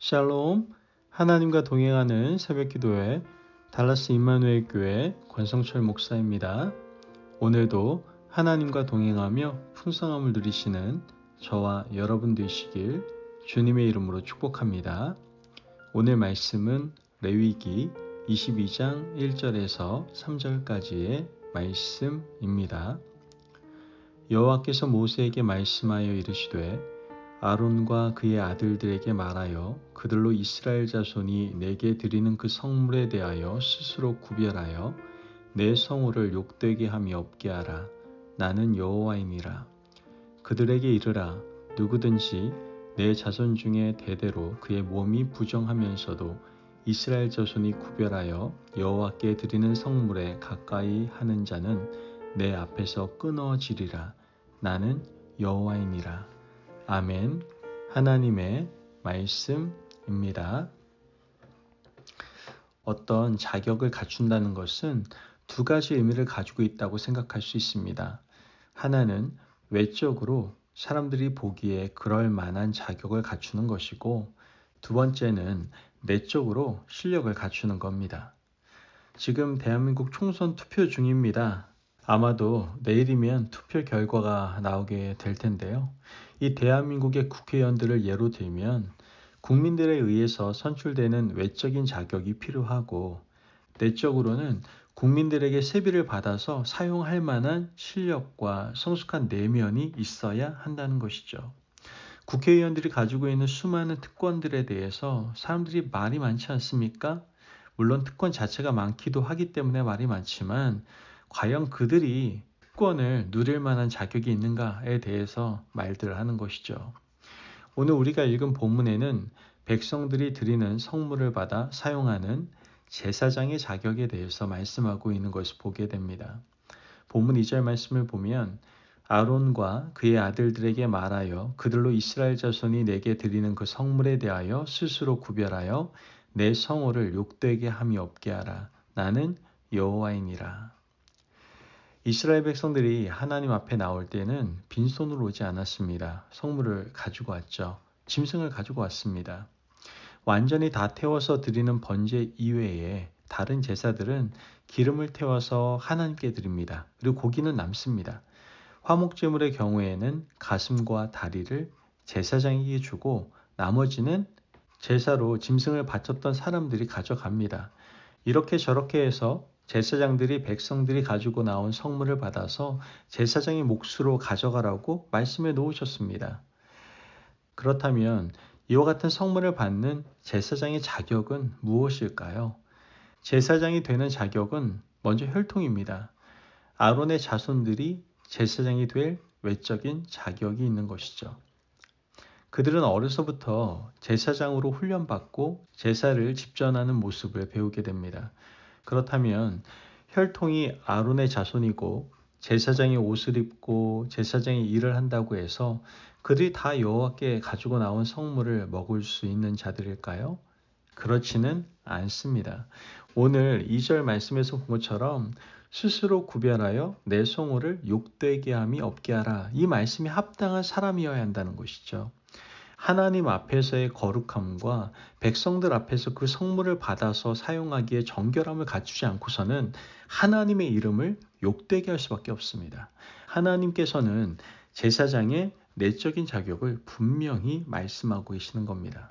샬롬, 하나님과 동행하는 새벽기도회 달라스 임마누엘 교회 권성철 목사입니다. 오늘도 하나님과 동행하며 풍성함을 누리시는 저와 여러분 되시길 주님의 이름으로 축복합니다. 오늘 말씀은 레위기 22장 1절에서 3절까지의 말씀입니다. 여호와께서 모세에게 말씀하여 이르시되 아론과 그의 아들들에게 말하여 그들로 이스라엘 자손이 내게 드리는 그 성물에 대하여 스스로 구별하여 내 성호를 욕되게 함이 없게 하라. 나는 여호와이니라. 그들에게 이르라. 누구든지 내 자손 중에 대대로 그의 몸이 부정하면서도 이스라엘 자손이 구별하여 여호와께 드리는 성물에 가까이 하는 자는 내 앞에서 끊어지리라. 나는 여호와이니라. 아멘. 하나님의 말씀입니다. 어떤 자격을 갖춘다는 것은 두 가지 의미를 가지고 있다고 생각할 수 있습니다. 하나는 외적으로 사람들이 보기에 그럴 만한 자격을 갖추는 것이고, 두 번째는 내적으로 실력을 갖추는 겁니다. 지금 대한민국 총선 투표 중입니다. 아마도 내일이면 투표 결과가 나오게 될 텐데요. 이 대한민국의 국회의원들을 예로 들면 국민들에 의해서 선출되는 외적인 자격이 필요하고, 내적으로는 국민들에게 세비를 받아서 사용할 만한 실력과 성숙한 내면이 있어야 한다는 것이죠. 국회의원들이 가지고 있는 수많은 특권들에 대해서 사람들이 말이 많지 않습니까? 물론 특권 자체가 많기도 하기 때문에 말이 많지만, 과연 그들이 특권을 누릴 만한 자격이 있는가에 대해서 말들을 하는 것이죠. 오늘 우리가 읽은 본문에는 백성들이 드리는 성물을 받아 사용하는 제사장의 자격에 대해서 말씀하고 있는 것을 보게 됩니다. 본문 2절 말씀을 보면 아론과 그의 아들들에게 말하여 그들로 이스라엘 자손이 내게 드리는 그 성물에 대하여 스스로 구별하여 내 성호를 욕되게 함이 없게 하라. 나는 여호와이니라. 이스라엘 백성들이 하나님 앞에 나올 때는 빈손으로 오지 않았습니다. 성물을 가지고 왔죠. 짐승을 가지고 왔습니다. 완전히 다 태워서 드리는 번제 이외에 다른 제사들은 기름을 태워서 하나님께 드립니다. 그리고 고기는 남습니다. 화목제물의 경우에는 가슴과 다리를 제사장에게 주고 나머지는 제사로 짐승을 바쳤던 사람들이 가져갑니다. 이렇게 저렇게 해서 제사장들이 백성들이 가지고 나온 성물을 받아서 제사장의 몫으로 가져가라고 말씀해 놓으셨습니다. 그렇다면 이와 같은 성물을 받는 제사장의 자격은 무엇일까요? 제사장이 되는 자격은 먼저 혈통입니다. 아론의 자손들이 제사장이 될 외적인 자격이 있는 것이죠. 그들은 어려서부터 제사장으로 훈련받고 제사를 집전하는 모습을 배우게 됩니다. 그렇다면 혈통이 아론의 자손이고 제사장의 옷을 입고 제사장의 일을 한다고 해서 그들이 다 여호와께 가지고 나온 성물을 먹을 수 있는 자들일까요? 그렇지는 않습니다. 오늘 2절 말씀에서 본 것처럼 스스로 구별하여 내 성호를 욕되게 함이 없게 하라. 이 말씀이 합당한 사람이어야 한다는 것이죠. 하나님 앞에서의 거룩함과 백성들 앞에서 그 성물을 받아서 사용하기에 정결함을 갖추지 않고서는 하나님의 이름을 욕되게 할 수밖에 없습니다. 하나님께서는 제사장의 내적인 자격을 분명히 말씀하고 계시는 겁니다.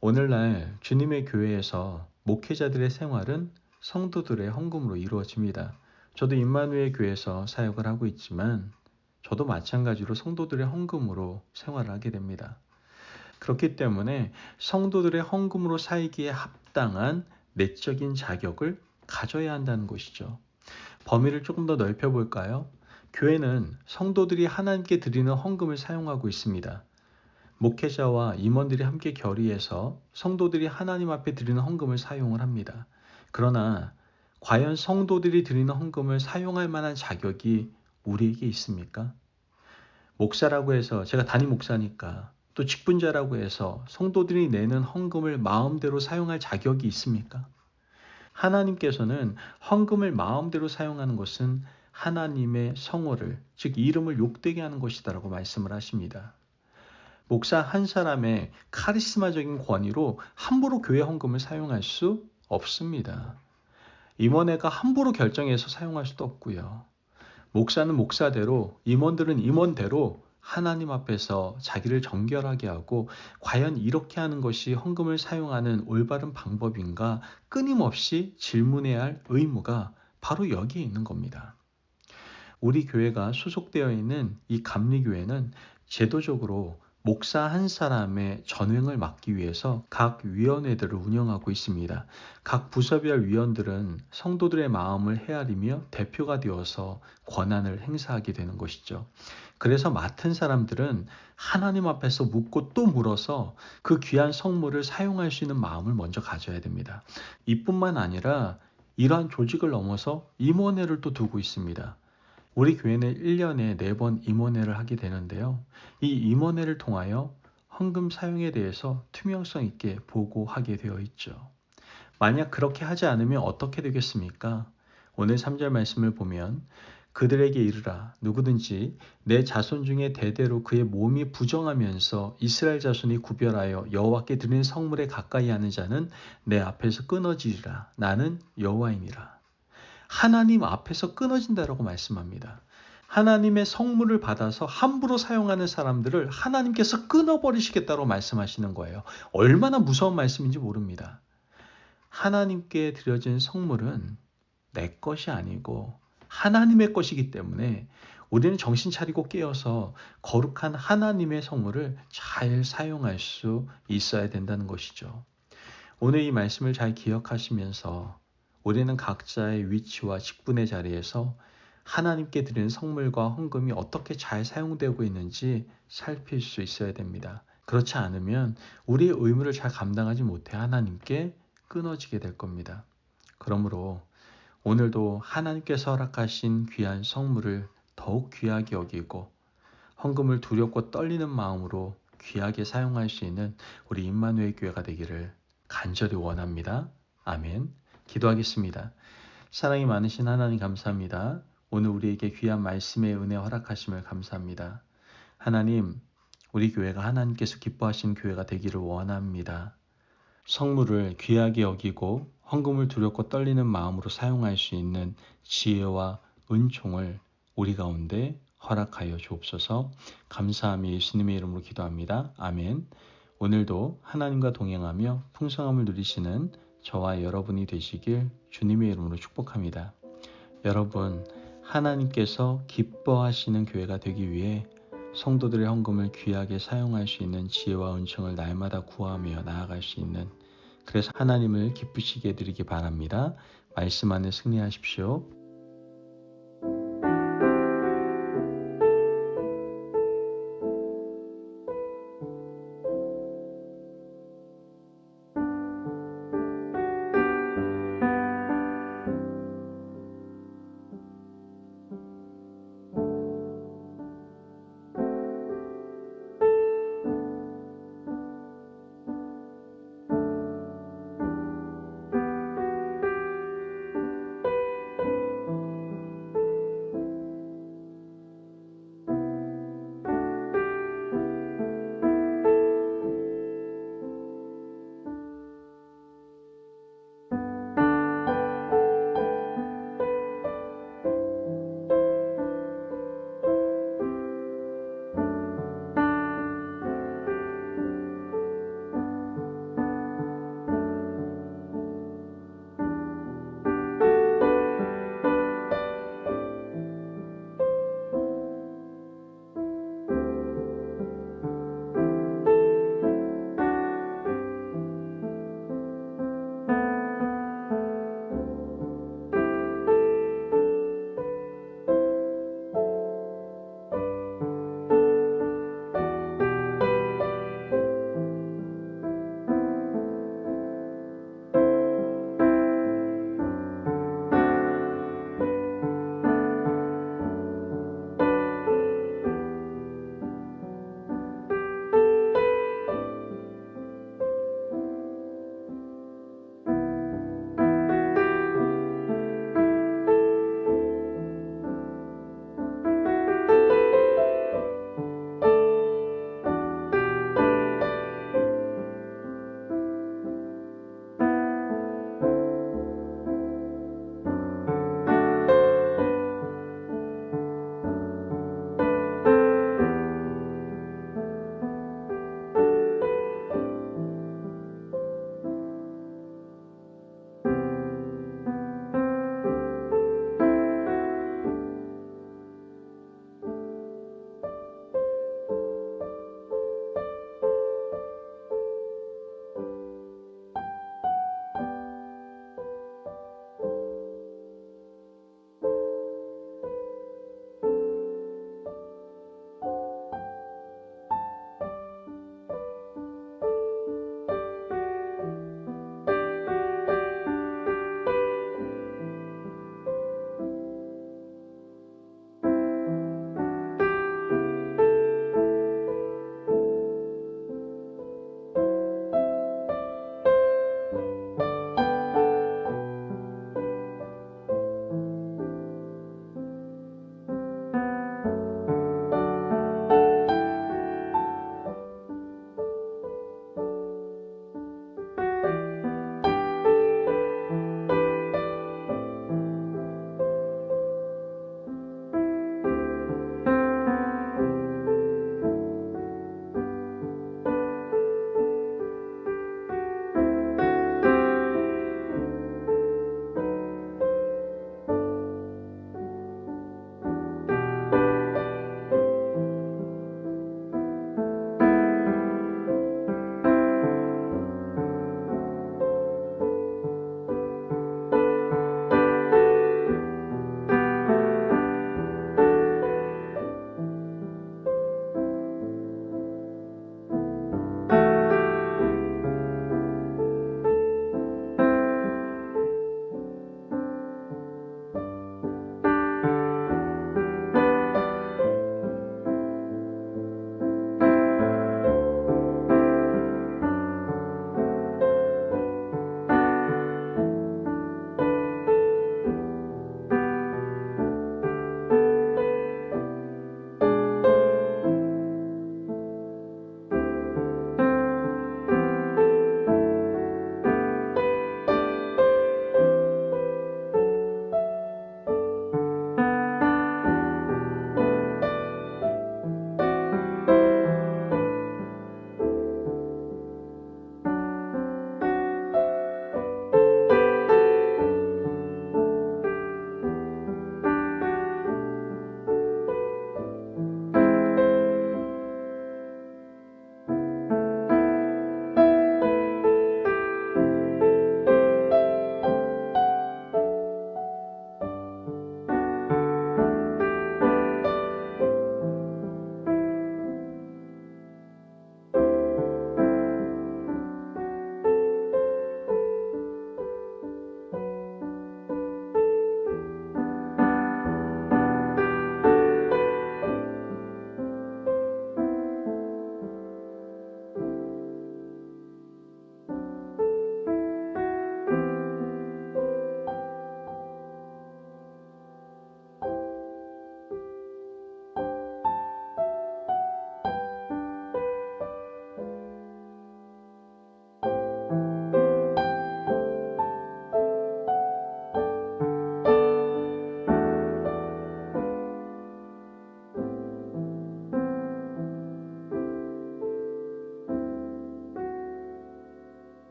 오늘날 주님의 교회에서 목회자들의 생활은 성도들의 헌금으로 이루어집니다. 저도 임마누엘 교회에서 사역을 하고 있지만 저도 마찬가지로 성도들의 헌금으로 생활을 하게 됩니다. 그렇기 때문에 성도들의 헌금으로 살기에 합당한 내적인 자격을 가져야 한다는 것이죠. 범위를 조금 더 넓혀볼까요? 교회는 성도들이 하나님께 드리는 헌금을 사용하고 있습니다. 목회자와 임원들이 함께 결의해서 성도들이 하나님 앞에 드리는 헌금을 사용을 합니다. 그러나 과연 성도들이 드리는 헌금을 사용할 만한 자격이 우리에게 있습니까? 목사라고 해서 제가 담임 목사니까 또 직분자라고 해서 성도들이 내는 헌금을 마음대로 사용할 자격이 있습니까? 하나님께서는 헌금을 마음대로 사용하는 것은 하나님의 성호를, 즉 이름을 욕되게 하는 것이다라고 말씀을 하십니다. 목사 한 사람의 카리스마적인 권위로 함부로 교회 헌금을 사용할 수 없습니다. 임원회가 함부로 결정해서 사용할 수도 없고요. 목사는 목사대로, 임원들은 임원대로 하나님 앞에서 자기를 정결하게 하고 과연 이렇게 하는 것이 헌금을 사용하는 올바른 방법인가 끊임없이 질문해야 할 의무가 바로 여기에 있는 겁니다. 우리 교회가 소속되어 있는 이 감리교회는 제도적으로 목사 한 사람의 전횡을 막기 위해서 각 위원회들을 운영하고 있습니다. 각 부서별 위원들은 성도들의 마음을 헤아리며 대표가 되어서 권한을 행사하게 되는 것이죠. 그래서 맡은 사람들은 하나님 앞에서 묻고 또 물어서 그 귀한 성물을 사용할 수 있는 마음을 먼저 가져야 됩니다. 이뿐만 아니라 이러한 조직을 넘어서 임원회를 또 두고 있습니다. 우리 교회는 1년에 4번 임원회를 하게 되는데요. 이 임원회를 통하여 헌금 사용에 대해서 투명성 있게 보고하게 되어 있죠. 만약 그렇게 하지 않으면 어떻게 되겠습니까? 오늘 3절 말씀을 보면 그들에게 이르라 누구든지 내 자손 중에 대대로 그의 몸이 부정하면서 이스라엘 자손이 구별하여 여호와께 드리는 성물에 가까이 하는 자는 내 앞에서 끊어지리라. 나는 여호와이니라. 하나님 앞에서 끊어진다라고 말씀합니다. 하나님의 성물을 받아서 함부로 사용하는 사람들을 하나님께서 끊어버리시겠다고 말씀하시는 거예요. 얼마나 무서운 말씀인지 모릅니다. 하나님께 드려진 성물은 내 것이 아니고 하나님의 것이기 때문에 우리는 정신 차리고 깨어서 거룩한 하나님의 성물을 잘 사용할 수 있어야 된다는 것이죠. 오늘 이 말씀을 잘 기억하시면서 우리는 각자의 위치와 직분의 자리에서 하나님께 드리는 성물과 헌금이 어떻게 잘 사용되고 있는지 살필 수 있어야 됩니다. 그렇지 않으면 우리의 의무를 잘 감당하지 못해 하나님께 끊어지게 될 겁니다. 그러므로 오늘도 하나님께서 허락하신 귀한 성물을 더욱 귀하게 여기고 헌금을 두렵고 떨리는 마음으로 귀하게 사용할 수 있는 우리 임마누엘 교회가 되기를 간절히 원합니다. 아멘. 기도하겠습니다. 사랑이 많으신 하나님 감사합니다. 오늘 우리에게 귀한 말씀의 은혜 허락하심을 감사합니다. 하나님, 우리 교회가 하나님께서 기뻐하시는 교회가 되기를 원합니다. 성물을 귀하게 여기고 헌금을 두렵고 떨리는 마음으로 사용할 수 있는 지혜와 은총을 우리 가운데 허락하여 주옵소서. 감사하며 예수님의 이름으로 기도합니다. 아멘. 오늘도 하나님과 동행하며 풍성함을 누리시는 저와 여러분이 되시길 주님의 이름으로 축복합니다. 여러분, 하나님께서 기뻐하시는 교회가 되기 위해 성도들의 헌금을 귀하게 사용할 수 있는 지혜와 은총을 날마다 구하며 나아갈 수 있는, 그래서 하나님을 기쁘시게 해드리기 바랍니다. 말씀 안에 승리하십시오.